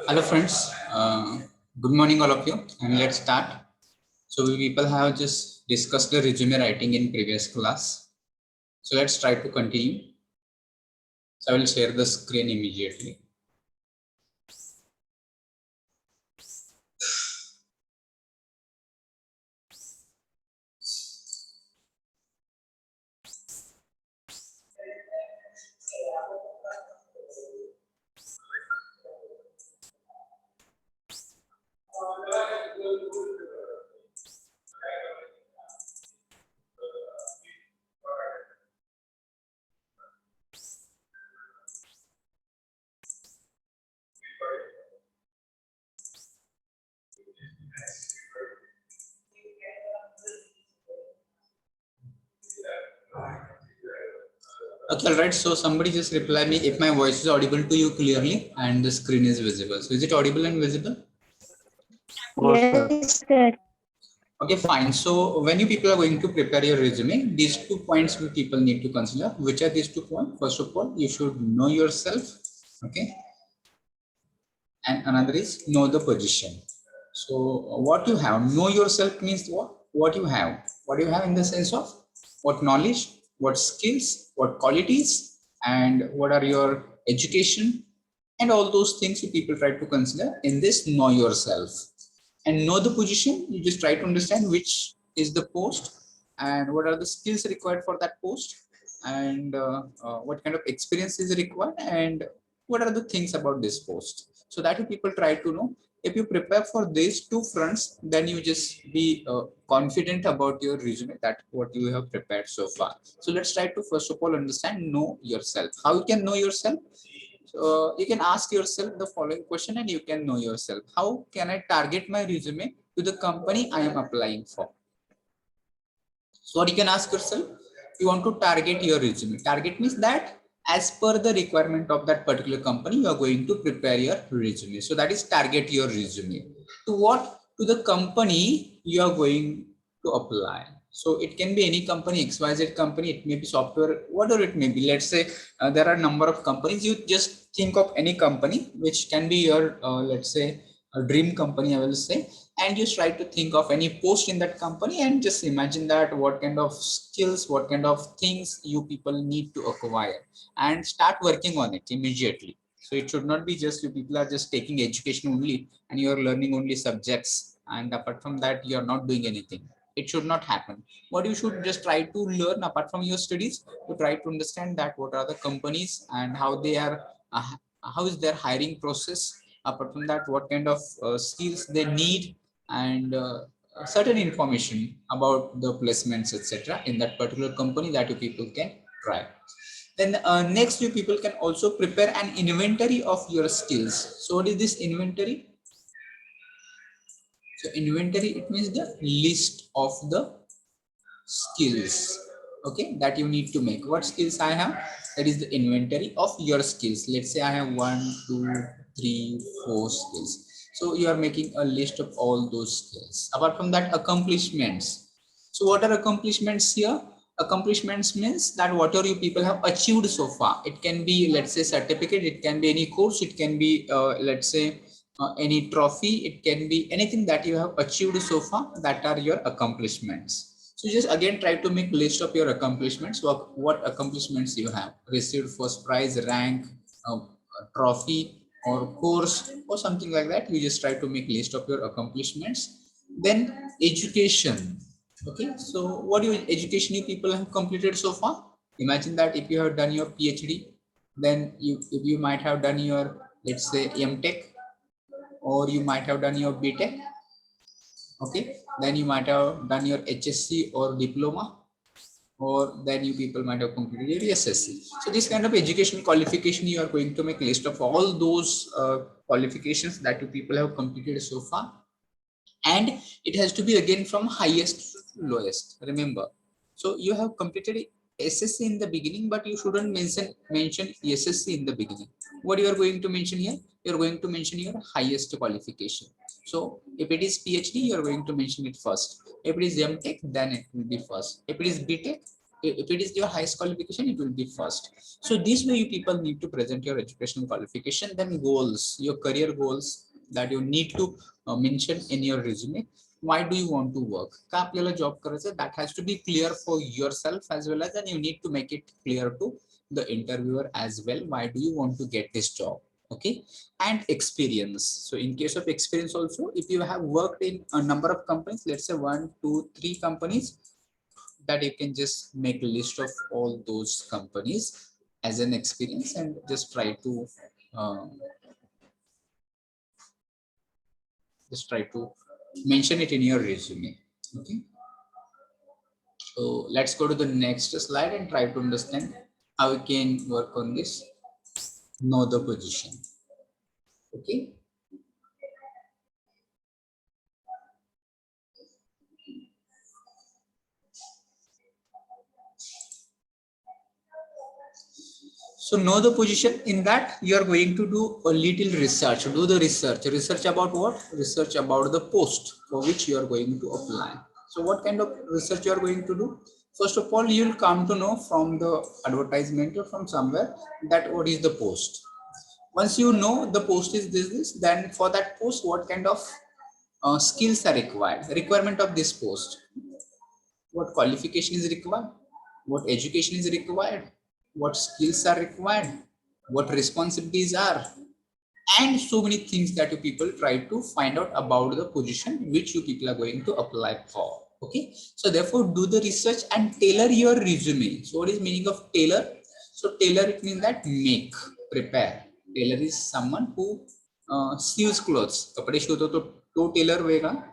Hello friends, good morning all of you, and let's start. So we people have just discussed the resume writing in previous class. So let's try to continue. So I will share the screen immediately. Okay, all right. So somebody just reply me if my voice is audible to you clearly and the screen is visible. So is it audible and visible? Yes, sir. Okay, fine. So when you people are going to prepare your resume, these 2 points we people need to consider. Which are these 2 points? First of all, you should know yourself. Okay, and another is know the position. So what you have, know yourself means what you have in the sense of what knowledge, what skills, what qualities, and what are your education, and all those things you people try to consider in this know yourself. And know the position, you just try to understand which is the post and what are the skills required for that post, and what kind of experience is required, and what are the things about this post, so that you people try to know. If you prepare for these two fronts, then you just be confident about your resume, that what you have prepared so far. So let's try to first of all understand know yourself. How you can know yourself? So you can ask yourself the following question and you can know yourself. How can I target my resume to the company I am applying for? So what you can ask yourself, you want to target your resume. Target means that as per the requirement of that particular company, you are going to prepare your resume. So that is target your resume. To what? To the company you are going to apply. So it can be any company, XYZ company, it may be software, whatever it may be. Let's say there are a number of companies. You just think of any company which can be your, let's say, a dream company, I will say, and just try to think of any post in that company and just imagine that what kind of skills, what kind of things you people need to acquire, and start working on it immediately. So it should not be just you people are just taking education only and you are learning only subjects, and apart from that you are not doing anything. It should not happen. What you should just try to learn apart from your studies, to try to understand that what are the companies and how they are, how is their hiring process. Apart from that, what kind of skills they need, and certain information about the placements, etc., in that particular company that you people can try. Then next, you people can also prepare an inventory of your skills. So what is this inventory? So inventory, it means the list of the skills, okay, that you need to make. What skills I have? That is the inventory of your skills. Let's say I have 1 2 3 4 skills. So you are making a list of all those skills. Apart from that, accomplishments. So what are accomplishments here? Accomplishments means that whatever you people have achieved so far. It can be, let's say, certificate, it can be any course, it can be let's say any trophy, it can be anything that you have achieved so far, that are your accomplishments. So just again try to make list of your accomplishments. What accomplishments you have received, first prize, rank, trophy, or course, or something like that. You just try to make list of your accomplishments. Then education. Okay, so what your education you people have completed so far? Imagine that if you have done your PhD, then you might have done your, let's say, MTech, or you might have done your BTech. Okay, then you might have done your HSC or diploma, or then you people might have completed your SSC. So this kind of education qualification, you are going to make a list of all those qualifications that you people have completed so far, and it has to be again from highest to lowest, remember. So you have completed SSC in the beginning, but you shouldn't mention SSC in the beginning. What you are going to mention here? You are going to mention your highest qualification. So if it is PhD, you are going to mention it first. If it is MTech, then it will be first. If it is BTech, if it is your highest qualification, it will be first. So this way you people need to present your educational qualification, then goals, your career goals that you need to mention in your resume. Why do you want to work? का आपल्याला job करायचं, that has to be clear for yourself as well as, and you need to make it clear to the interviewer as well. Why do you want to get this job? Okay, and experience. So in case of experience also, if you have worked in a number of companies, let's say 1, 2, 3 companies, that you can just make a list of all those companies as an experience and just try to mention it in your resume. Okay, so let's go to the next slide and try to understand how we can work on this. Know the position. Okay, so know the position. In that you are going to do a little research. Do the research about what? Research about the post for which you are going to apply. So what kind of research you are going to do? First of all, you will come to know from the advertisement or from somewhere that what is the post. Once you know the post is this, then for that post, what kind of skills are required? The requirement of this post. What qualification is required? What education is required? What skills are required? What responsibilities are? And so many things that you people try to find out about the position which you people are going to apply for. Okay, so therefore do the research and tailor your resume. So what is meaning of tailor? So tailor, it means that make, prepare. Tailor is someone who sews clothes. कपड़े शिवतो तो tailor होगा.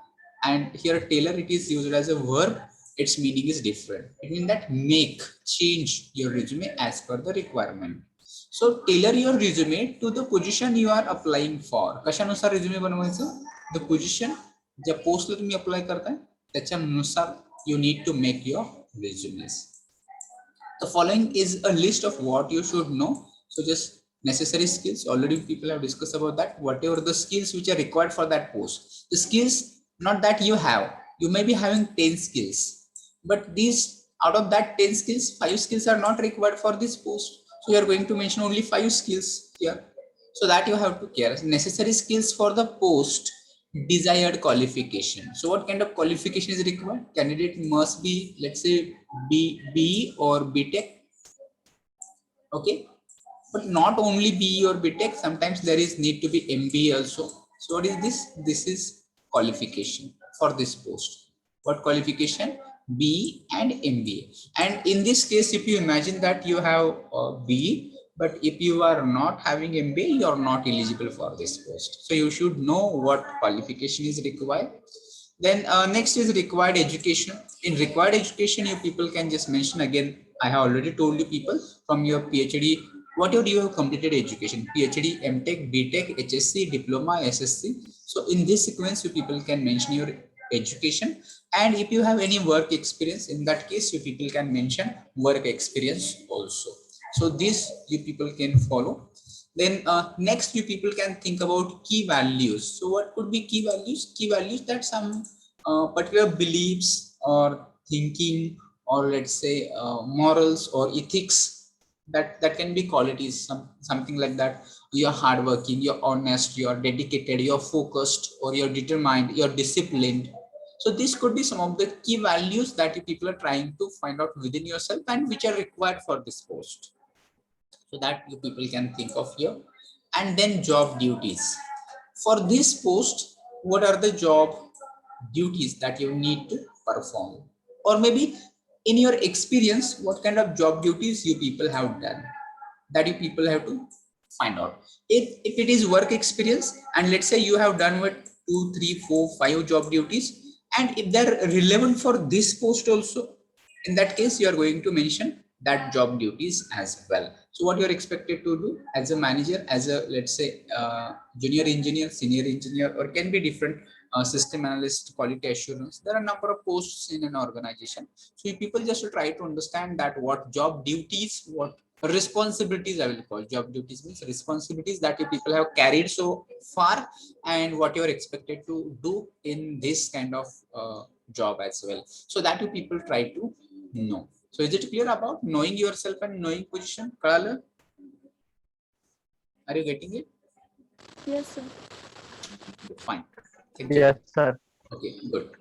And here tailor, it is used as a verb. Its meaning is different. It means that make, change your resume as per the requirement. So tailor your resume to the position you are applying for. कशानुसार resume बनवायचं? The position, ज्या पोस्टला तुम्ही apply करताय त्याच्यानुसार you need to make your resumes. The following is a list of what you should know. So just necessary skills. Already people have discussed about that. Whatever the skills which are required for that post. The skills, not that you have. You may be having 10 skills, but these, out of that 10 skills, 5 skills are not required for this post. So you are going to mention only 5 skills here. So that you have to care. Necessary skills for the post, desired qualification. So what kind of qualification is required? Candidate must be, let's say, B or BTech. Okay, but not only BE or BTech. Sometimes there is need to be MBA also. So what is this? This is qualification for this post. What qualification? BE and MBA. And in this case, if you imagine that you have BE, but if you are not having MBA, you are not eligible for this post. So you should know what qualification is required. Then next is required education. In required education, you people can just mention again. I have already told you people from your PhD, whatever you have completed education, PhD, MTech, BTech, HSC, Diploma, SSC. So in this sequence, you people can mention your education. And if you have any work experience, in that case, you people can mention work experience also. So this you people can follow. Then next you people can think about key values. So what could be key values? Key values that some particular beliefs or thinking, or let's say morals or ethics, that can be qualities, something like that. You're hardworking, you're honest, you're dedicated, you're focused, or you're determined, you're disciplined. So this could be some of the key values that you people are trying to find out within yourself and which are required for this post. So that you people can think of here. And then job duties. For this post, what are the job duties that you need to perform? Or maybe in your experience, what kind of job duties you people have done, that you people have to find out. If it is work experience, and let's say you have done with 2, 3, 4, 5 job duties, and if they're relevant for this post also, in that case you are going to mention that job duties as well. So what you're expected to do as a manager, as a, let's say, junior engineer, senior engineer, or can be different, system analyst, quality assurance. There are a number of posts in an organization. So you people just try to understand that what job duties, what responsibilities, I will call job duties means responsibilities that you people have carried so far, and what you are expected to do in this kind of job as well. So that you people try to know. So is it clear about knowing yourself and knowing position? Are you getting it? Yes, sir. Fine. Thank you. Yes, sir. Okay, good.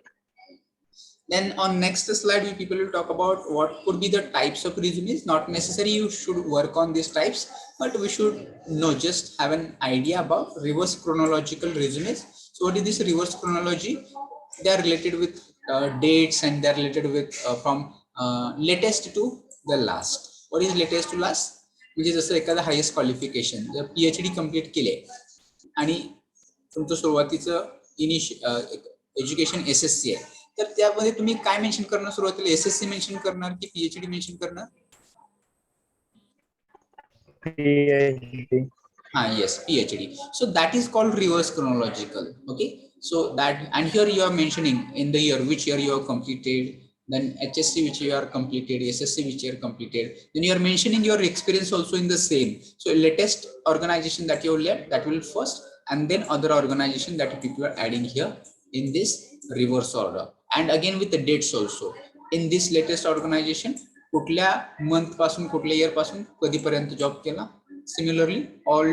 Then on next slide, we people will talk about what could be the types of resumes. Not necessarily you should work on these types, but we should know, just have an idea about reverse chronological resumes. So what is this reverse chronology? They are related with dates, and they are related with from latest to the last. What is latest to last? म्हणजे जसं एखादा highest qualification जर PhD complete केले आणि तुमचं सुरुवातीचं education SSC आहे, तर त्यामध्ये तुम्ही काय मेन्शन करणार? सुरुवातीला SSC मेन्शन करणार की PhD मेन्शन करणार? PhD. Yes, PhD. So that is called reverse chronological. Okay, so that, and here you are mentioning in the year which year you have completed, then HSC which you are completed, SSC which you are completed, then you are mentioning your experience also in the same. So latest organization that you left, that will first, and then other organization that people are adding here in this reverse order, and again with the dates also. In this latest organization कुठल्या month पासून कुठल्या year पासून कधीपर्यंत job केला. Similarly, all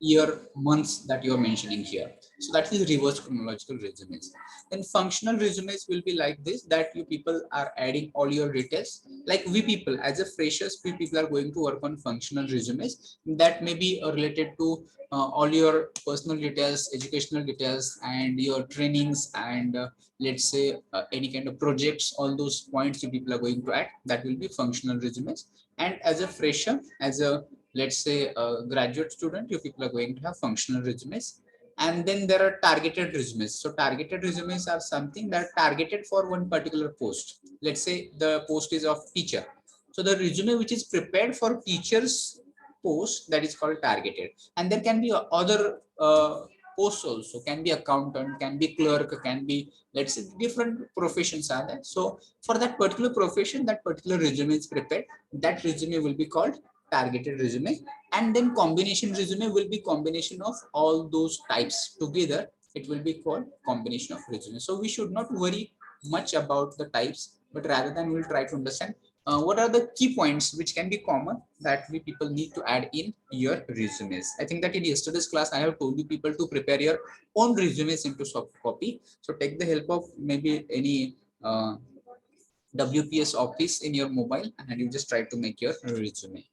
year months that you are mentioning here. So that is reverse chronological resumes. Then functional resumes will be like this, that you people are adding all your details. Like we people as a freshers, we people are going to work on functional resumes that may be related to all your personal details, educational details, and your trainings, and let's say any kind of projects. All those points you people are going to add, that will be functional resumes. And as a fresher, as a, let's say, a graduate student, you people are going to have functional resumes. And then there are targeted resumes. So targeted resumes are something that are targeted for one particular post. Let's say the post is of teacher. So the resume which is prepared for teachers post, that is called targeted. And there can be other posts also, can be accountant, can be clerk, can be, let's say, different professions are there. So for that particular profession, that particular resume is prepared. That resume will be called targeted resume. And then combination resume will be combination of all those types together. It will be called combination of resume. So we should not worry much about the types, but rather than we'll try to understand what are the key points which can be common that we people need to add in your resumes. I think that in yesterday's class, I have told you people to prepare your own resumes into soft copy. So take the help of maybe any WPS office in your mobile, and you just try to make your resume.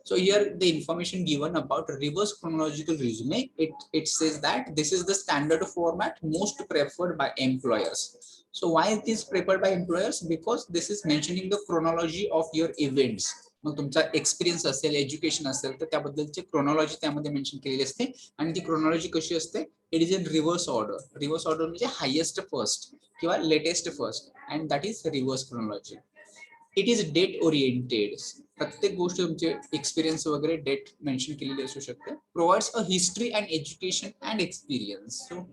So here the information given about reverse chronological resume, it says that this is the standard format most preferred by employers. So why it is preferred by employers? Because this is mentioning the chronology of your events. मग तुमचा experience असेल, education असेल, तर त्याबद्दलची chronology त्यामध्ये mention केलेली असते. आणि ती chronology कशी असते? It is in reverse order. Reverse order म्हणजे हायेस्ट फर्स्ट किंवा latest first, and that is reverse chronology. It is date oriented. प्रत्येक गोष्ट तुमचे एक्सपिरियन्स वगैरे डेट मेन्शन केलेली असू शकते. Provides a history and education and experience. So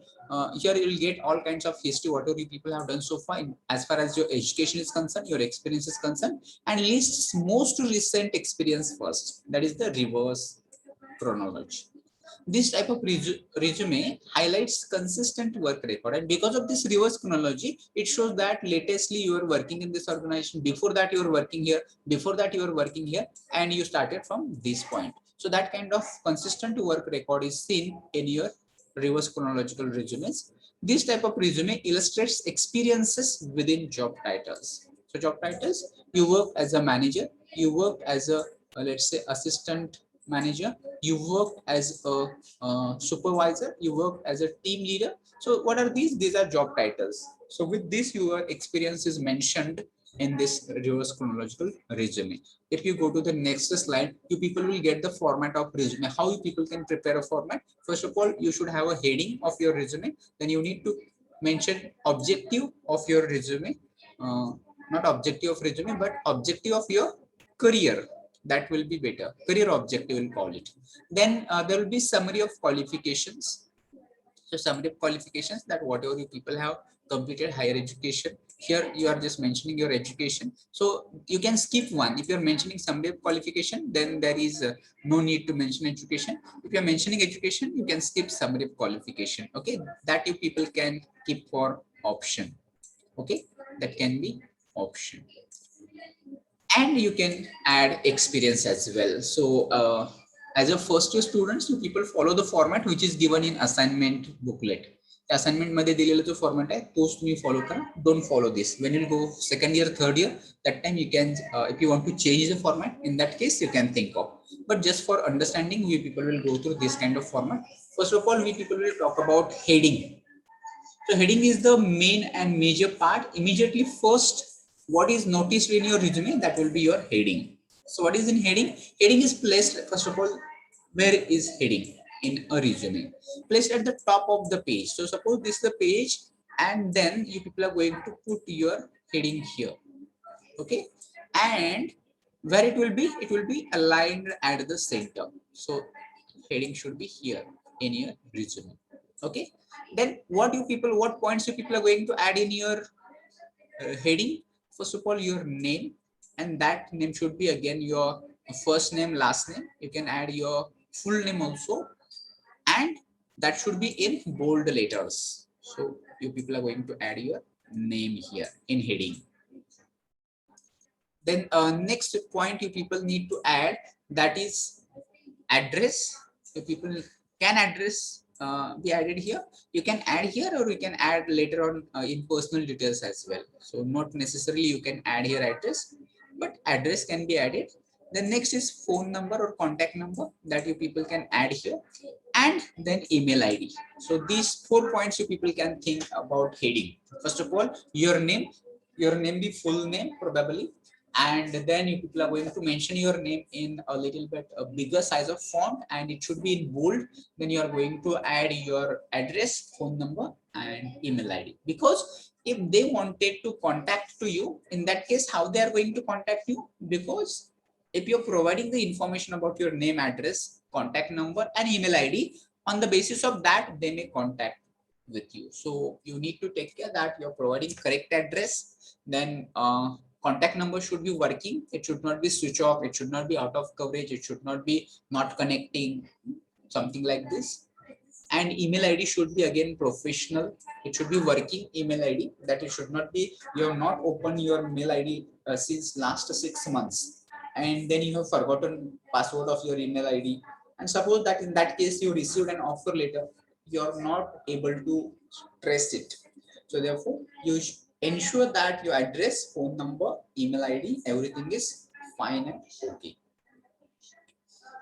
here you will get all kinds of history, whatever you people have done so far as far as your education is concerned, your experience is concerned, and lists most recent experience first. That is the reverse chronology. This type of resume highlights consistent work record, and because of this reverse chronology, it shows that latestly you are working in this organization, before that you are working here, before that you are working here, and you started from this point. So that kind of consistent work record is seen in your reverse chronological resumes. This type of resume illustrates experiences within job titles. So job titles, you work as a manager, you work as a let's say assistant manager, you work as a supervisor, you work as a team leader. So what are these? These are job titles. So with this, your experience is mentioned in this reverse chronological resume. If you go to the next slide, you people will get the format of resume. How you people can prepare a format? First of all, you should have a heading of your resume. Then you need to mention objective of your resume, not objective of resume, but objective of your career. That will be better. Career objective, we'll call it. Then there will be summary of qualifications. So summary of qualifications, that whatever you people have completed higher education. Here you are just mentioning your education. So you can skip one. If you're mentioning summary of qualification, then there is no need to mention education. If you're mentioning education, you can skip summary of qualification. Okay, that you people can keep for option. Okay, that can be option. and you can add experience as well. So as a first year students, you people follow the format which is given in assignment booklet. Assignment मध्ये दिलेला जो format आहे तोच तुम्ही follow करा. Don't follow this. When you go second year, third year, that time you can, if you want to change the format, in that case you can think of. But just for understanding, we people will go through this kind of format. First of all, we people will talk about heading. So heading is the main and major part. Immediately first, what is noticed in your resume, that will be your heading. So what is in heading? Heading is placed, first of all, where is heading in a resume? Placed at the top of the page. So suppose this is the page, and then you people are going to put your heading here. Okay. And where it will be aligned at the center. So heading should be here in your resume. Okay. Then what points you people are going to add in your heading? First of all, your name, and that name should be again your first name, last name. You can add your full name also, and that should be in bold letters. So you people are going to add your name here in heading. Then next point you people need to add, that is address. So people can address be added here. You can add here, or you can add later on in personal details as well. So not necessarily you can add here address, but address can be added. The next is phone number or contact number that you people can add here, and then email ID. So these 4 points you people can think about heading. First of all, your name be full name probably, and then you people are going to mention your name in a little bit a bigger size of font, and it should be in bold. Then you are going to add your address, phone number, and email ID, because if they wanted to contact to you, in that case how they are going to contact you? Because if you're providing the information about your name, address, contact number, and email ID, on the basis of that they may contact with you. So you need to take care that you're providing correct address. Then contact number should be working. It should not be switch off. It should not be out of coverage. It should not be not connecting, something like this. And email ID should be again professional. It should be working email ID. That it should not be, you have not opened your mail ID since last 6 months, and then you have forgotten password of your email ID. And suppose that in that case you received an offer letter, you are not able to trace it. So therefore, you ensure that your address, phone number, email ID, everything is fine and okay.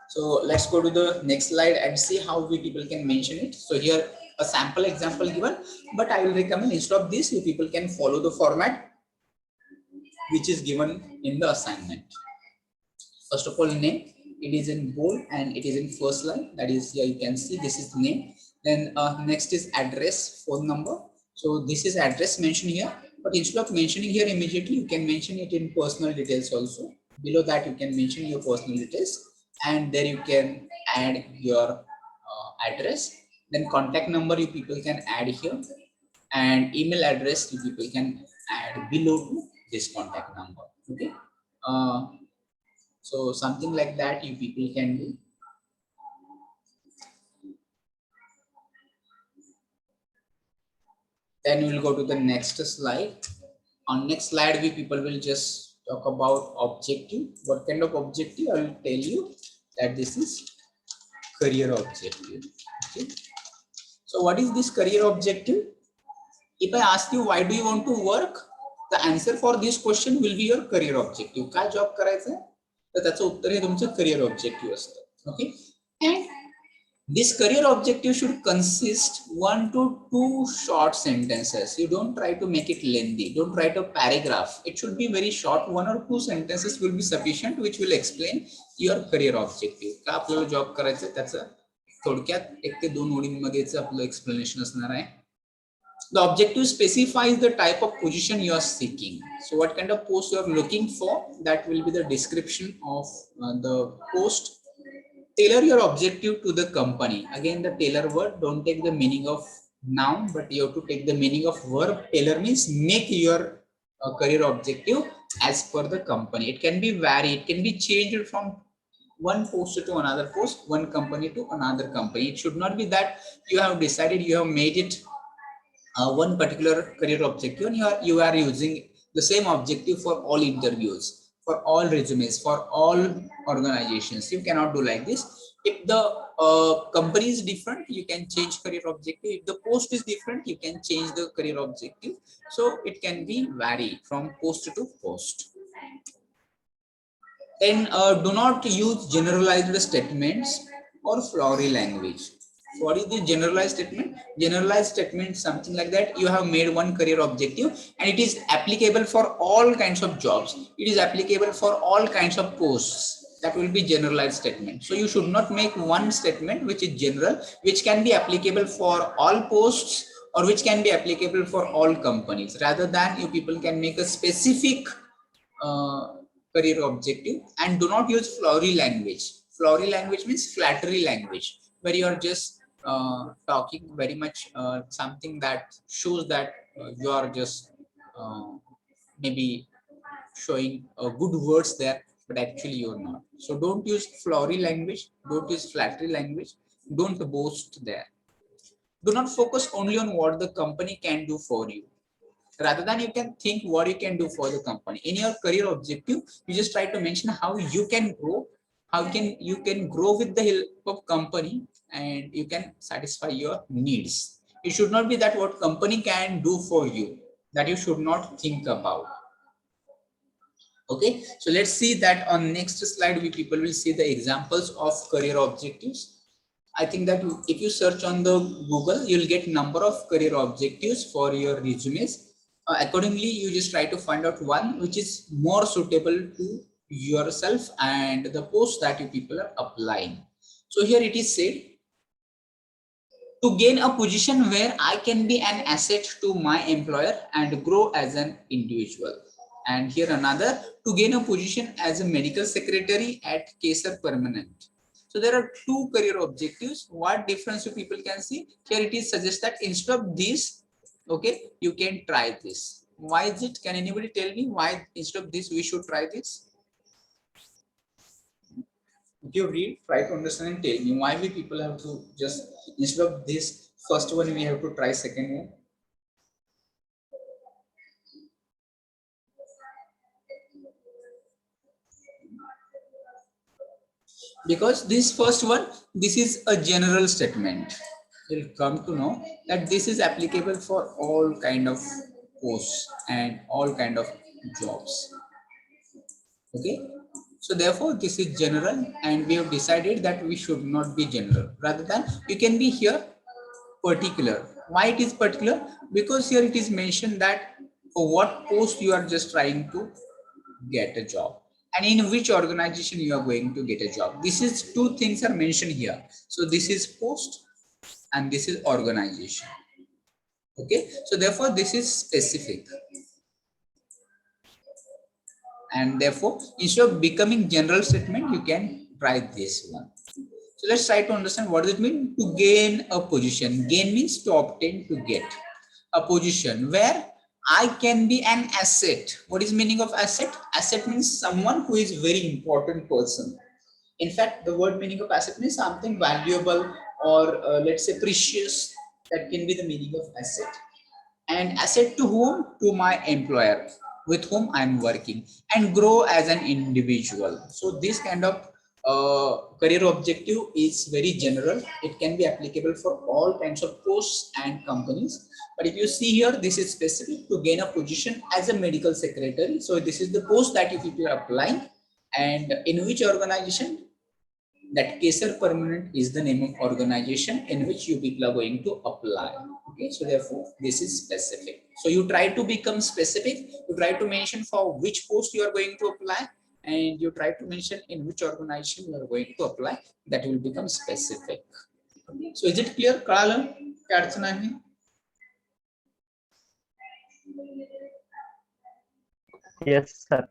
So let's go to the next slide and see how we people can mention it. So here a sample example given, but I will recommend instead of this, you people can follow the format which is given in the assignment. First of all, name, it is in bold and it is in first line. That is, here you can see this is the name. Then next is address, phone number. So this is address mentioned here, but instead of mentioning here immediately, you can mention it in personal details also. Below that, you can mention your personal details, and there you can add your address. Then contact number you people can add here, and email address you people can add below to this contact number. Okay. So something like that you people can do. Then we will go to the next slide. On next slide, we people will just talk about objective. What kind of objective? I will tell you that this is career objective. Okay. So what is this career objective? If I ask you why do you want to work, the answer for this question will be your career objective. काय job करायचं आहे? तर त्याचं उत्तर हे तुमचं career objective असतं. Okay. And this career objective should consist 1 to 2 short sentences. You don't try to make it lengthy. Don't write a paragraph. It should be very short. 1 or 2 sentences will be sufficient, which will explain your career objective. का आपल्याला job करायचं त्याचं थोडक्यात 1 ते 2 ओळींमध्येच आपलं explanation असणार आहे. The objective specifies the type of position you are seeking. So what kind of post you are looking for, that will be the description of the post. Tailor your objective to the company. Again, the tailor word, don't take the meaning of noun, but you have to take the meaning of verb. Tailor means make your career objective as per the company. It can be varied, it can be changed from one post to another post, one company to another company. It should not be that you have decided, you have made it one particular career objective and you are using the same objective for all interviews. for all resumes, for all organizations. You cannot do like this. If the company is different, you can change career objective. If the post is different, you can change the career objective. So it can be vary from post to post. Then do not use generalized statements or flowery language. What is the generalized statement? Generalized statement is something like that. You have made one career objective and it is applicable for all kinds of jobs. It is applicable for all kinds of posts. That will be generalized statement. So you should not make one statement which is general, which can be applicable for all posts or which can be applicable for all companies. Rather than you people can make a specific career objective, and do not use flowery language. Flowery language means flattery language, where you are just talking very much something that shows that you are just maybe showing good words there, but actually you're not. So don't use flowery language, don't use flattery language, don't boast there. Do not focus only on what the company can do for you. Rather than you can think what you can do for the company. In your career objective, you just try to mention how you can grow, how you can grow with the help of company, and you can satisfy your needs. It should not be that what company can do for you, that you should not think about. Okay, so let's see that on next slide we people will see the examples of career objectives. I think that if you search on the Google, you'll get number of career objectives for your resumes. Accordingly, you just try to find out one which is more suitable to yourself and the post that you people are applying. So here it is said, to gain a position where I can be an asset to my employer and grow as an individual. And here another, to gain a position as a medical secretary at Kesar Permanent. So there are two career objectives. What difference you people can see? Here it is suggest that instead of this, okay, you can try this. Why is it? Can anybody tell me why instead of this we should try this? If you read, try to understand and tell me why we people have to just instead of this first one we have to try second one. Because this first one, this is a general statement. You'll come to know that this is applicable for all kind of posts and all kind of jobs. Okay, so therefore this is general, and we have decided that we should not be general. Rather than you can be here particular. Why it is particular? Because here it is mentioned that for what post you are just trying to get a job and in which organization you are going to get a job. This is two things are mentioned here. So this is post and this is organization. Okay, so therefore this is specific, and therefore instead of becoming general statement you can try this one. So let's try to understand what does it mean to gain a position. Gain means to obtain, to get a position where I can be an asset. What is meaning of asset? Asset means someone who is very important person. In fact, the word meaning of asset means something valuable or let's say precious. That can be the meaning of asset. And asset to whom? To my employer with whom I'm working, and grow as an individual. So this kind of career objective is very general. It can be applicable for all kinds of posts and companies. But if you see here, this is specific to gain a position as a medical secretary. So this is the post that you people are applying, and in which organization? That Kesar Permanent is the name of organization in which you people are going to apply. Okay, so therefore this is specific. So you try to become specific. You try to mention for which post you are going to apply, and you try to mention in which organization you are going to apply. That will become specific. So is it clear, Kala? Yes, sir.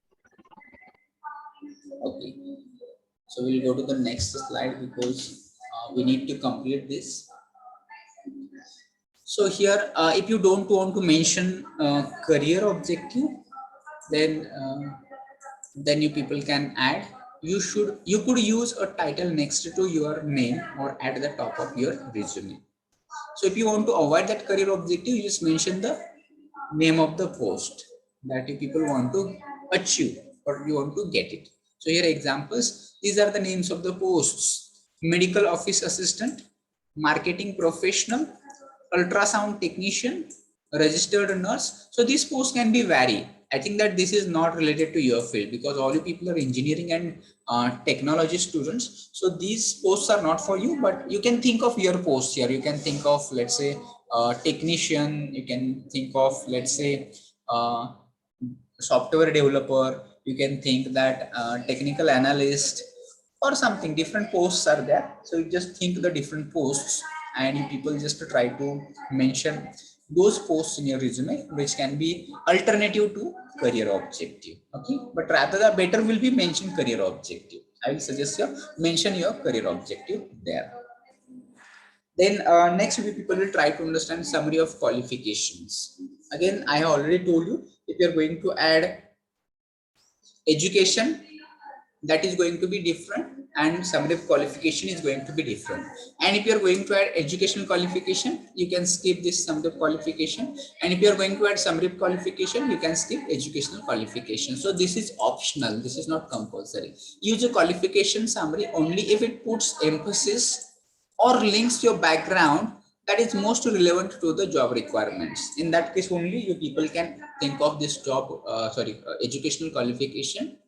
Okay. So we'll go to the next slide because we need to complete this. So here, if you don't want to mention career objective, then you people can add. You could use a title next to your name or at the top of your resume. So if you want to avoid that career objective, you just mention the name of the post that you people want to achieve. or you want to get it. So here examples, these are the names of the posts: medical office assistant, marketing professional, ultrasound technician, registered nurse. So these posts can be vary. I think that this is not related to your field because all you people are engineering and technology students. So these posts are not for you, but you can think of your posts here. You can think of, let's say, technician. You can think of, let's say, uh, software developer. You can think that technical analyst or something. Different posts are there. So you just think the different posts, and you people just try to mention those posts in your resume, which can be alternative to career objective. Okay, but rather the better will be mention career objective. I will suggest you mention your career objective there. Then next people will try to understand summary of qualifications. Again, I have already told you, if you are going to add education, that is going to be different, and summary of qualification is going to be different. And if you are going to add educational qualification, you can skip this summary of qualification, and if you are going to add summary of qualification, you can skip educational qualification. So this is optional, this is not compulsory. Use a qualification summary only if it puts emphasis or links your background that is most relevant to the job requirements. In that case only you people can think of this job educational qualification.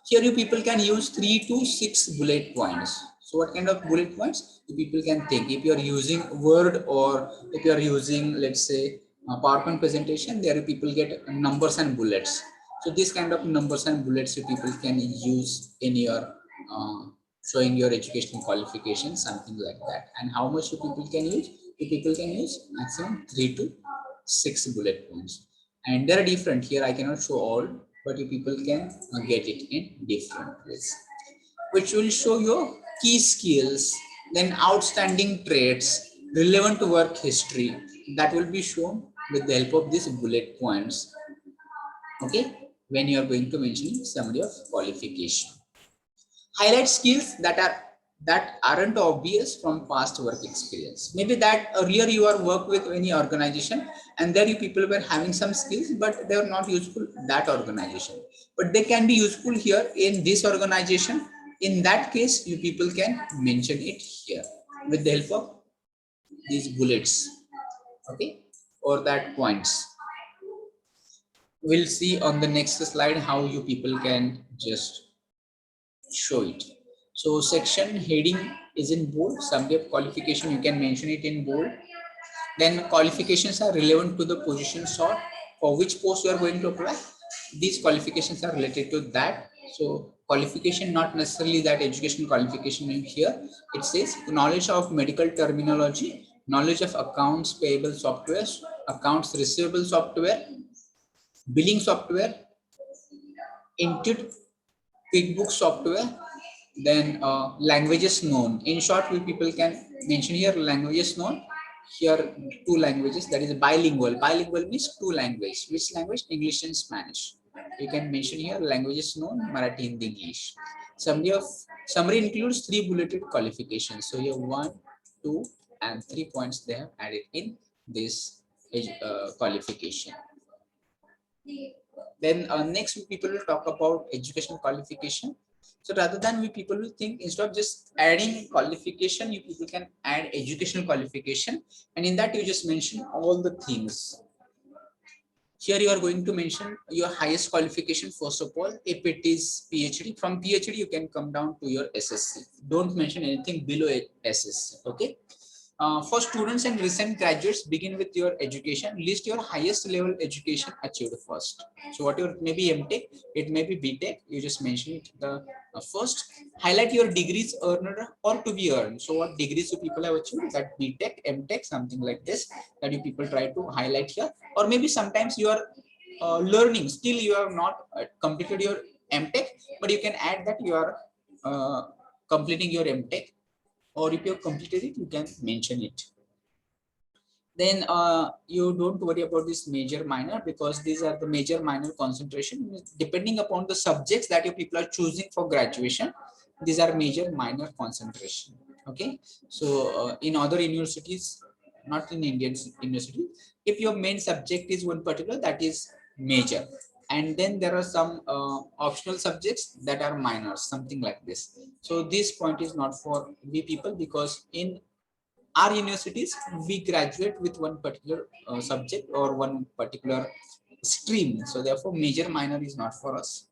Here you people can use 3 to 6 bullet points. So what kind of bullet points you people can think? If you are using Word, or if you are using, let's say, PowerPoint presentation, there you people get numbers and bullets. So this kind of numbers and bullets you people can use in your showing your educational qualification, something like that. And how much you people can use? You people can use maximum 3 to 6 bullet points. And they're different. Here I cannot show all, but you people can get it in different ways, which will show your key skills, then outstanding traits, relevant work history. That will be shown with the help of these bullet points. Okay, when you are going to mention summary of qualification. Highlight skills that aren't obvious from past work experience. Maybe that earlier you are worked with any organization, and there you people were having some skills, but they are not useful that organization. But they can be useful here in this organization. In that case, you people can mention it here with the help of these bullets. Okay, or that points. We'll see on the next slide how you people can just show it. So section heading is in bold. Summary of qualification, you can mention it in bold. Then qualifications are relevant to the position sought, for which post you are going to apply. These qualifications are related to that. So qualification, not necessarily that education qualification in here. It says knowledge of medical terminology, knowledge of accounts payable software, accounts receivable software, billing software, Intuit QuickBooks software, then languages known. In short, we people can mention here languages known. Here two languages, that is bilingual. Bilingual means two language. Which language? English and Spanish. You can mention here languages known, Marathi, Hindi, English. Summary includes 3 bulleted qualifications. So you have 1, 2, and 3 points they have added in this qualification. Then next people will talk about educational qualification. So rather than we people will think, instead of just adding qualification, you people can add educational qualification, and in that you just mention all the things. Here you are going to mention your highest qualification first of all. If it is PhD, from PhD you can come down to your SSC. Don't mention anything below SSC. Okay. For students and recent graduates, begin with your education. List your highest level education achieved first. So whatever, it may be MTech, it may be BTech. You just mention it the first. Highlight your degrees earned or to be earned. So what degrees you people have achieved? That BTech, MTech, something like this. That you people try to highlight here. Or maybe sometimes you are learning. Still you have not completed your MTech, but you can add that you are completing your MTech. Or if you have completed it, you can mention it. Then you don't worry about this major minor, because these are the major minor concentration depending upon the subjects that you people are choosing for graduation. These are major minor concentration. Okay, so in other universities, not in Indian university, if your main subject is one particular, that is major. and then there are some optional subjects that are minors, something like this. So this point is not for we people, because in our universities we graduate with one particular subject or one particular stream, so therefore major minor is not for us.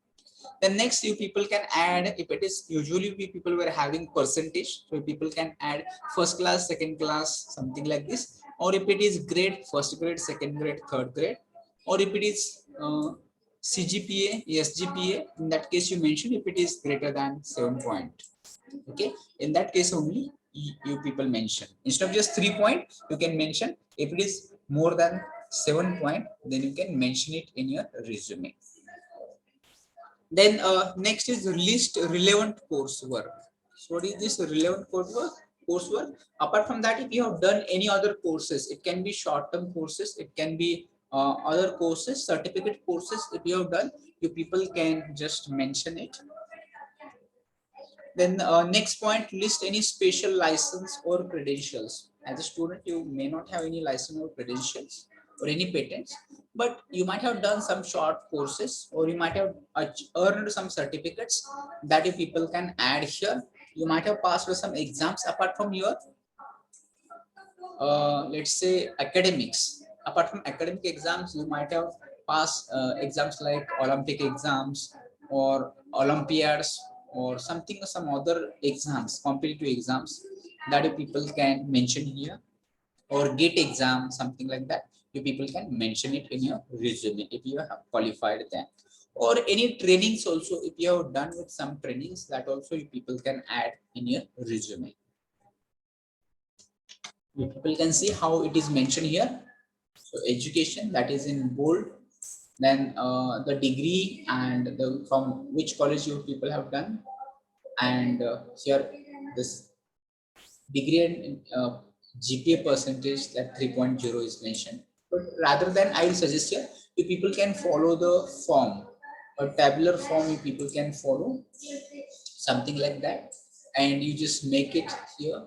Then next, you people can add, if it is usually we people were having percentage, so people can add first class, second class, something like this. Or if it is grade, first grade, second grade, third grade, or if it is CGPA, SGPA, in that case you mention if it is greater than 7 point. Okay, in that case only you people mention. Instead of just 3 point, you can mention if it is more than 7 point, then you can mention it in your resume. Then next is list relevant coursework. So what is this relevant coursework? Apart from that, if you have done any other courses, it can be short-term courses, it can be other courses, certificate courses. If you have done, you people can just mention it. Then next point, list any special license or credentials. As a student, you may not have any license or credentials or any patents, but you might have done some short courses, or you might have earned some certificates that you people can add here. You might have passed with some exams apart from your let's say academics. Apart from academic exams, you might have passed exams like Olympic exams or Olympiads or something, some other exams, competitive exams that you people can mention here, or GATE exam, something like that. You people can mention it in your resume if you have qualified them. Or any trainings also, if you have done with some trainings, that also you people can add in your resume. You people can see how it is mentioned here. So education, that is in bold. Then the degree and the from which college you people have done, and here this degree and GPA percentage, that 3.0 is mentioned. But rather than, I will suggest here, you people can follow the form, a tabular form you people can follow, something like that, and you just make it here,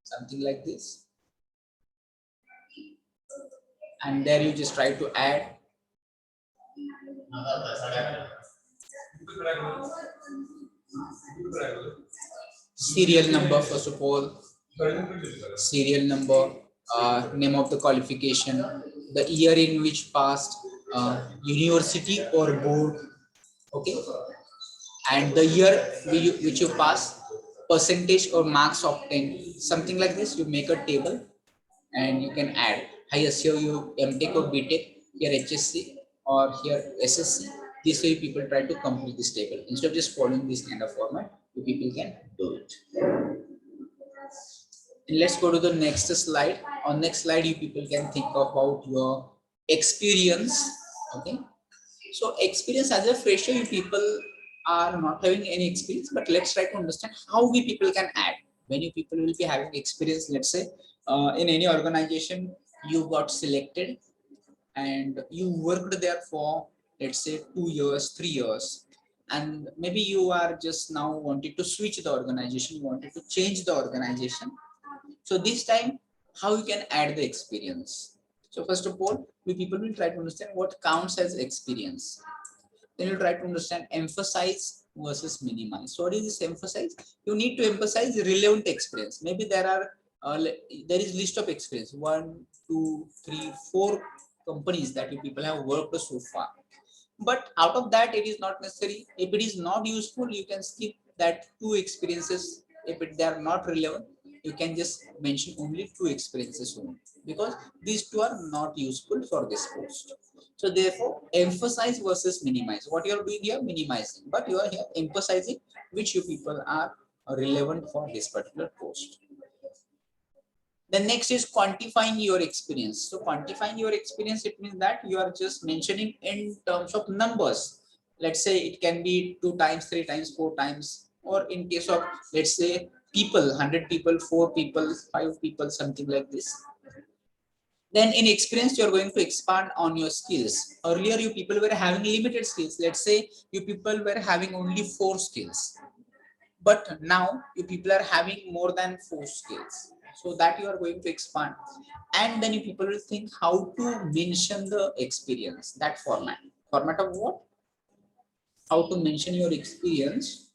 something like this, and there you just try to add serial number, first of all, serial number, name of the qualification, the year in which passed, university or board, okay, and the year which you pass, percentage or marks obtained, something like this. You make a table and you can add. I assume you MTech or BTech, here HSC or here SSC. This way people try to complete this table. Instead of just following this kind of format, you people can do it. And let's go to the next slide. On next slide, you people can think about your experience. Okay. So experience as a fresher, you people are not having any experience, but let's try to understand how we people can add. When you people will be having experience, let's say in any organization, you got selected and you worked there for, let's say, 2 years, 3 years, and maybe you are just now wanted to switch the organization, you wanted to change the organization. So this time, how you can add the experience? So first of all, we people will try to understand what counts as experience. Then you'll try to understand emphasize versus minimize. So what is this emphasize? You need to emphasize relevant experience. Maybe there are there is list of experience, 1, 2, 3, 4 companies that you people have worked so far. But out of that, it is not necessary. If it is not useful, you can skip that 2 experiences. If they are not relevant, you can just mention only 2 experiences only, because these 2 are not useful for this post. So therefore, emphasize versus minimize. What you are doing here, minimizing, but you are here emphasizing which you people are relevant for this particular post. The next is quantifying your experience. So quantifying your experience, it means that you are just mentioning in terms of numbers. Let's say it can be 2 times, 3 times, 4 times, or in case of, let's say, people, 100 people, 4 people, 5 people, something like this. Then in experience, you're going to expand on your skills. Earlier, you people were having limited skills. Let's say you people were having only 4 skills. But now you people are having more than 4 skills. So that you are going to expand, and then you people will think how to mention the experience. That format of what? How to mention your experience,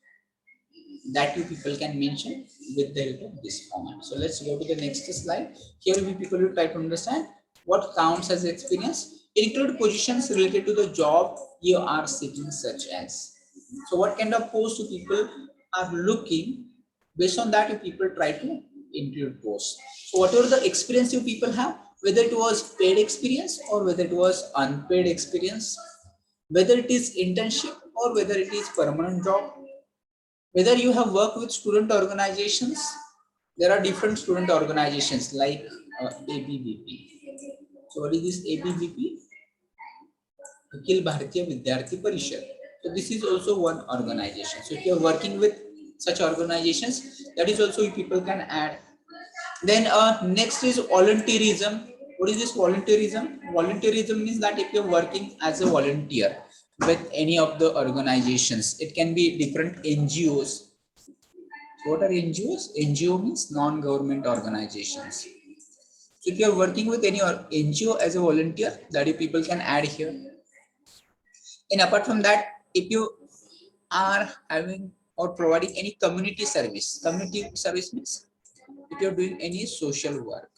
that you people can mention with the help of this format. So let's go to the next slide. Here we people will try to understand what counts as experience. Include positions related to the job you are seeking, such as. So what kind of post you people are looking, based on that you people try to include posts. So whatever the experience you people have, whether it was paid experience or whether it was unpaid experience, whether it is internship or whether it is permanent job, whether you have worked with student organizations. There are different student organizations like ABVP. So what is this ABVP? Akhil Bharatiya Vidyarthi Parishad. So this is also one organization. So if you are working with such organizations, that is also people can add. Then next is volunteerism. What is this volunteerism? Volunteerism means that if you're working as a volunteer with any of the organizations, it can be different NGOs. What are NGOs? NGO means non-government organizations. So if you are working with any NGO as a volunteer, that you people can add here. And apart from that, if you are having or providing any community service means if you're doing any social work.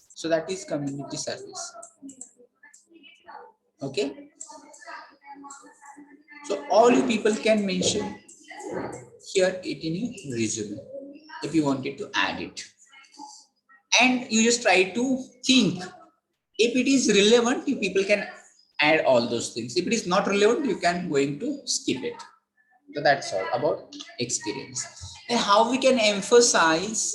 So that is community service. Okay. So all you people can mention here it in your resume if you wanted to add it. And you just try to think if it is relevant, you people can add all those things. If it is not relevant, you can going to skip it. So that's all about experience. And how we can emphasize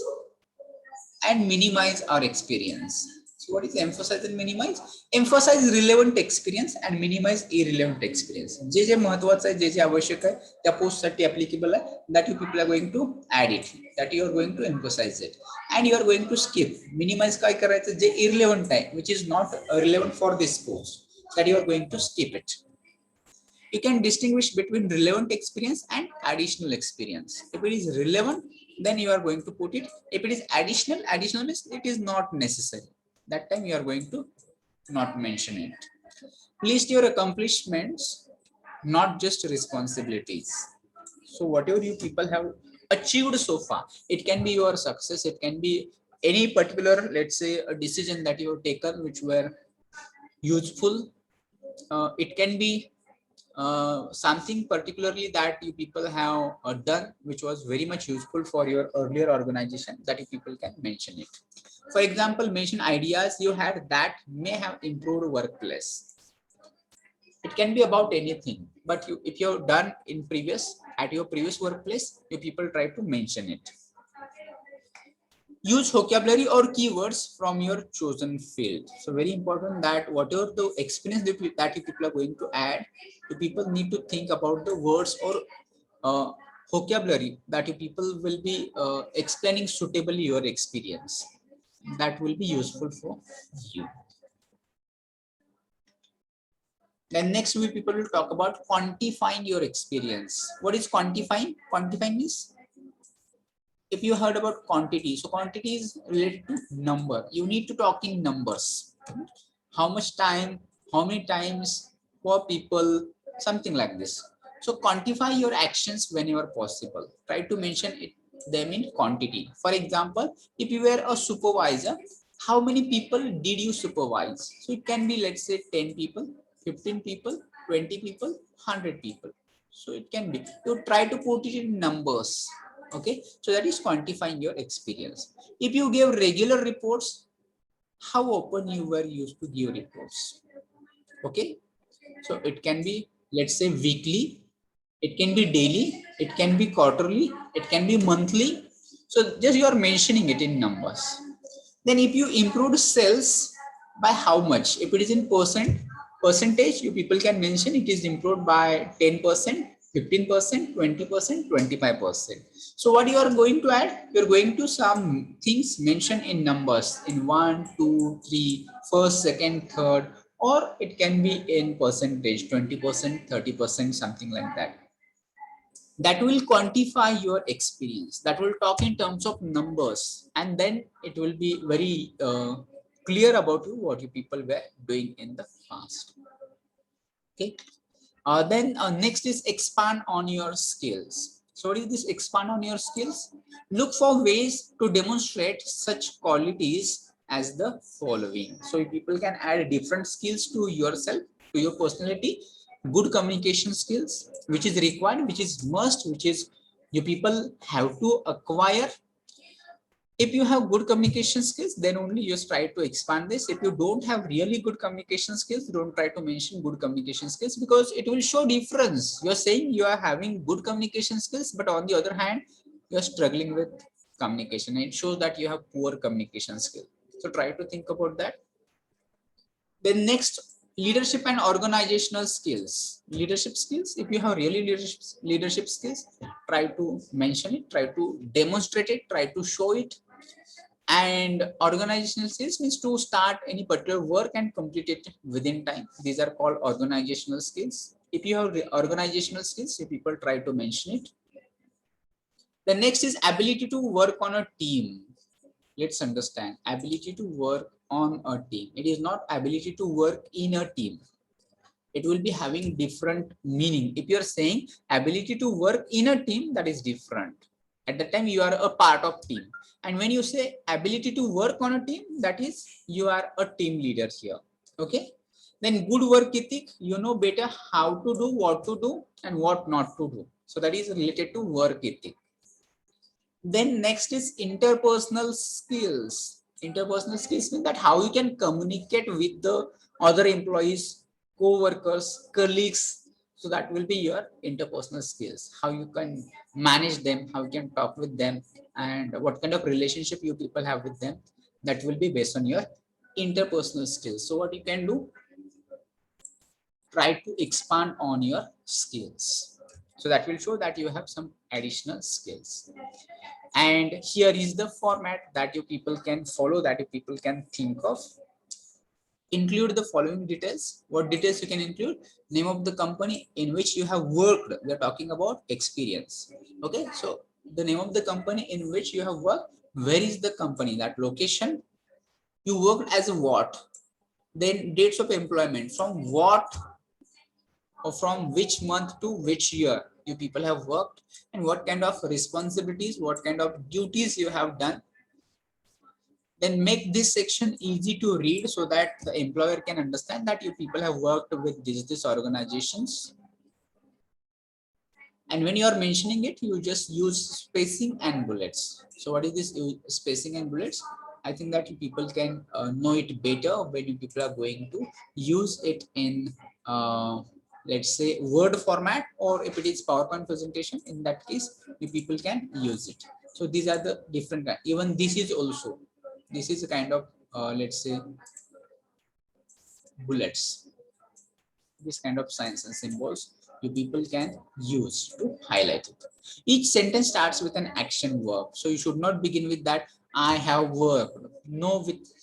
and minimize our experience. So what is emphasize and minimize? Emphasize relevant experience and minimize irrelevant experience. जे महत्वाचं आहे, जे आवश्यक आहे, त्या post साठी applicable आहे, that you people are going to add it, that you are going to emphasize it, and you are going to skip. Minimize काय करायचं, जे irrelevant आहे, which is not relevant for this post, that you are going to skip it. You can distinguish between relevant experience and additional experience. If it is relevant, then you are going to put it. If it is additional means it is not necessary. That time you are going to not mention it. List your accomplishments, not just responsibilities. So whatever you people have achieved so far, it can be your success, it can be any particular, let's say, a decision that you have taken which were useful. It can be something particularly that you people have done which was very much useful for your earlier organization, that you people can mention it. For example, mention ideas you had that may have improved workplace. It can be about anything, but if you've done in at your previous workplace, you people try to mention it. Use vocabulary or keywords from your chosen field. So very important that whatever the experience that you people are going to add, you people need to think about the words or vocabulary that you people will be explaining suitably your experience. That will be useful for you. Then next we people will talk about quantifying your experience. What is quantifying? Quantifying means, if you heard about quantity, so quantity is related to number. You need to talk in numbers. How much time, how many times, for people, something like this. So quantify your actions whenever possible. Try to mention them in quantity. For example, if you were a supervisor, how many people did you supervise? So it can be, let's say, 10 people, 15 people, 20 people, 100 people. So it can be, you try to put it in numbers. Okay, so that is quantifying your experience. If you give regular reports, how often you were used to give reports? Okay, so it can be, let's say, weekly, it can be daily, it can be quarterly, it can be monthly. So just you are mentioning it in numbers. Then if you improved sales by how much? If it is in percentage, you people can mention it is improved by 10%, 15%, 20%, 25%. So what you are going to add? You're going to some things mentioned in numbers in 1, 2, 3, first, second, third, or it can be in percentage, 20%, 30%, something like that. that will quantify your experience, that will talk in terms of numbers, and then it will be very clear about you what you people were doing in the past. Okay. Then next is expand on your skills. So what is this expand on your skills? Look for ways to demonstrate such qualities as the following. So people can add different skills to yourself, to your personality. Good communication skills, which is required, which is must, which is you people have to acquire. If you have good communication skills, then only you just try to expand this. If you don't have really good communication skills, don't try to mention good communication skills, because it will show difference. You are saying you are having good communication skills, but on the other hand, you are struggling with communication, and it shows that you have poor communication skills. So try to think about that. Then next, leadership and organizational skills. Leadership skills, if you have really leadership skills, try to mention it, try to demonstrate it, try to show it. And organizational skills means to start any particular work and complete it within time. These are called organizational skills. If you have organizational skills, if people try to mention it. The next is ability to work on a team. Let's understand ability to work on a team. It is not ability to work in a team. It will be having different meaning. If you're saying ability to work in a team, that is different. At the time you are a part of team. And when you say ability to work on a team, that is you are a team leader here. Okay. Then good work ethic, you know better how to do, what to do, and what not to do. So that is related to work ethic. Then next is interpersonal skills. Interpersonal skills mean that how you can communicate with the other employees, co-workers, colleagues. So that will be your interpersonal skills. How you can manage them, how you can talk with them, and what kind of relationship you people have with them. That will be based on your interpersonal skills. So what you can do, try to expand on your skills. So that will show that you have some additional skills. And here is the format that you people can follow, that you people can think of. Include the following details. What details you can include? Name of the company in which you have worked. We are talking about experience. Okay, so the name of the company in which you have worked. Where is the company? That location. You worked as a what? Then dates of employment. From what or from which month to which year you people have worked, and what kind of responsibilities, what kind of duties you have done. Then make this section easy to read so that the employer can understand that you people have worked with these organizations. And when you are mentioning it, you just use spacing and bullets. So what is this spacing and bullets? I think that you people can know it better when you people are going to use it in let's say Word format, or if it is PowerPoint presentation, in that case you people can use it. So these are the different, even this is also, this is a kind of let's say bullets. This kind of signs and symbols you people can use to highlight it. Each sentence starts with an action verb. So you should not begin with that I have worked. No, with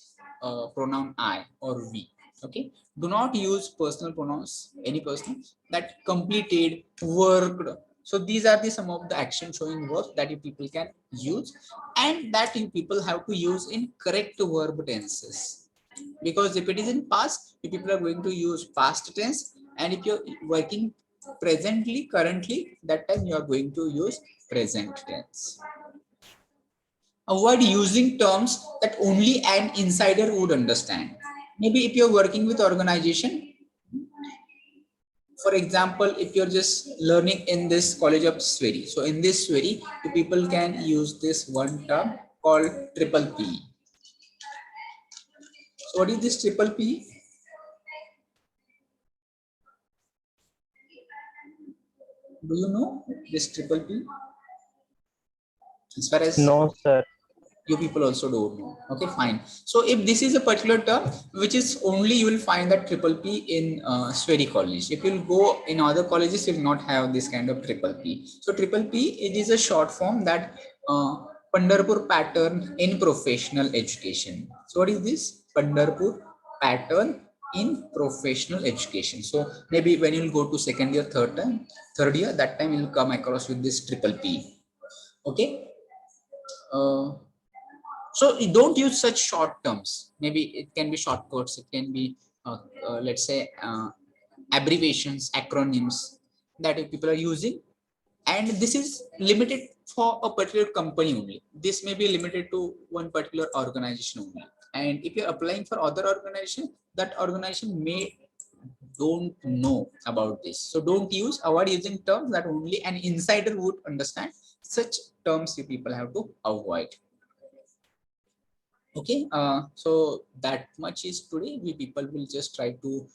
pronoun I or we. Okay. Do not use personal pronouns, any person, that completed, worked. So these are the some of the action showing verbs that you people can use, and that you people have to use in correct verb tenses. Because if it is in past, you people are going to use past tense, and if you're working presently, currently, that time you are going to use present tense. Avoid using terms that only an insider would understand. Maybe if you're working with organization, for example, if you're just learning in this college of Sweri, so in this Sweri, you people can use this one term called triple P. So what is this triple P? Do you know this triple P? As far as No, sir. you people also don't know. Okay, fine. So if this is a particular term, which is only you will find that triple P in Sweri College. If you'll go in other colleges, you'll not have this kind of triple P. So triple P, it is a short form that Pandharpur pattern in professional education. So what is this? Pandharpur pattern in professional education. So maybe when you'll go to second year, third year, that time you'll come across with this triple P. Okay. So you don't use such short terms. Maybe it can be shortcuts. It can be, let's say, abbreviations, acronyms that people are using, and this is limited for a particular company only. This may be limited to one particular organization only. And if you're applying for other organization, that organization may don't know about this. So don't avoid using terms that only an insider would understand. Such terms you people have to avoid. Okay, so that much is today. We people will just try to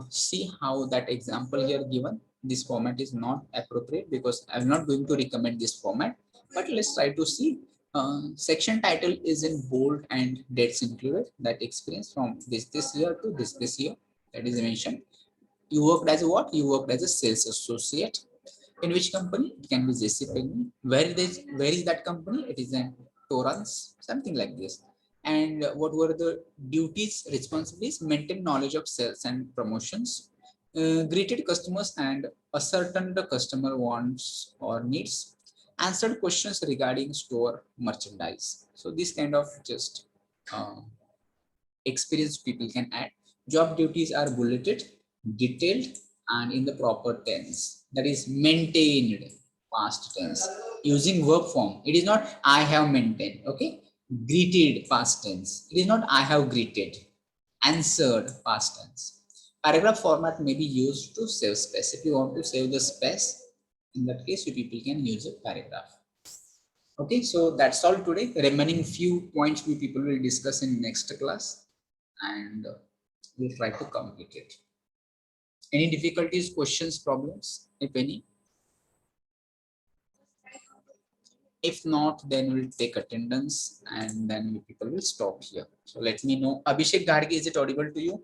see how that example here given. This format is not appropriate because I'm not going to recommend this format, but let's try to see. Section title is in bold and dates included. That experience from this year to this year, that is mentioned. You worked as a what? You worked as a sales associate. In which company? It can be JCPenney. Where is that company? It is in Torrance, something like this. And what were the duties, responsibilities? Maintain knowledge of sales and promotions, greeted customers and ascertained the customer wants or needs, answered questions regarding store merchandise. So this kind of just experience people can add. Job duties are bulleted, detailed, and in the proper tense. That is maintained, past tense. Using verb form. It is not I have maintained. Okay. Greeted, past tense. It is not I have greeted. Answered, past tense. Paragraph format may be used to save space. If you want to save the space, in that case, you people can use a paragraph. Okay, so that's all today. Remaining few points we people will discuss in next class, and we'll try to complete it. Any difficulties, questions, problems, if any? If not, then we'll take attendance and then we people will stop here. So let me know. Abhishek Gadge, is it audible to you?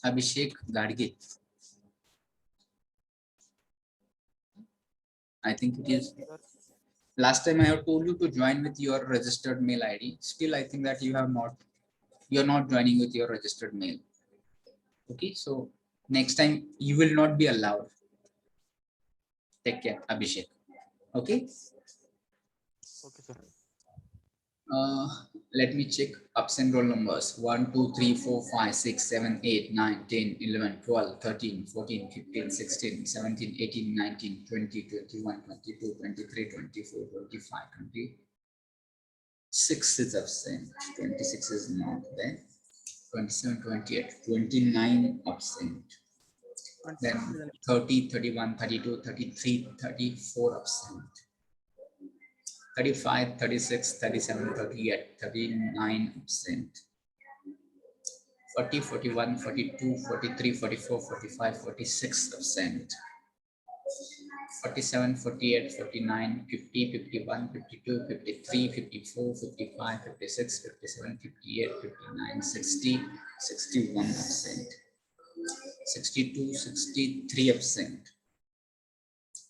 Abhishek Gadge. I think it is. Last time I have told you to join with your registered mail ID. Still, I think that you're not joining with your registered mail. Okay, so next time you will not be allowed. Take care, Abhishek. Okay. Okay, sir. Let me check absent roll numbers. 1, 2, 3, 4, 5, 6, 7, 8, 9, 10, 11, 12, 13, 14, 15, 16, 17, 18, 19, 20, 21, 22, 23, 24, 25, 26 is absent. 26 is not there. 27, 28, 29 absent. Then 30, 31, 32, 33, 34 absent. 35, 36, 37, 38, 39 absent. 40, 41, 42, 43, 44, 45, 46 absent. 47, 48, 49, 50, 51, 52, 53, 54, 55, 56, 57, 58, 59, 60, 61 absent. 62, 63 absent.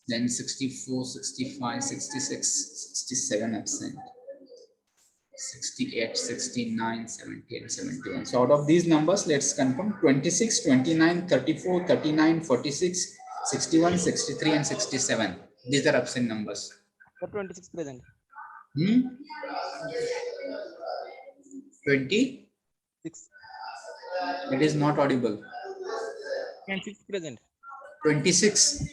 Then 64, 65, 66, 67 absent. 68, 69, 70, and 71. So out of these numbers, let's confirm 26, 29, 34, 39, 46, 61, 63, and 67. These are absent numbers. 26 present. 20? 6 It is not audible. and 6 present. 26.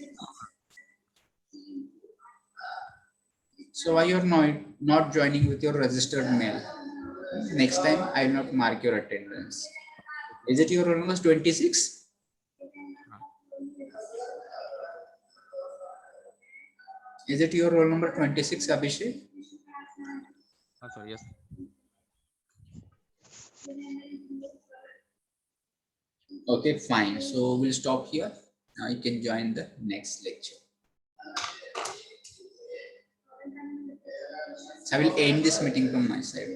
So why you're not joining with your registered mail? Next time I will not mark your attendance. Is it your roll number 26? Is it your roll number 26, Abhishek? Sorry, yes. Okay, fine. So we'll stop here. Now you can join the next lecture. I will end this meeting from my side.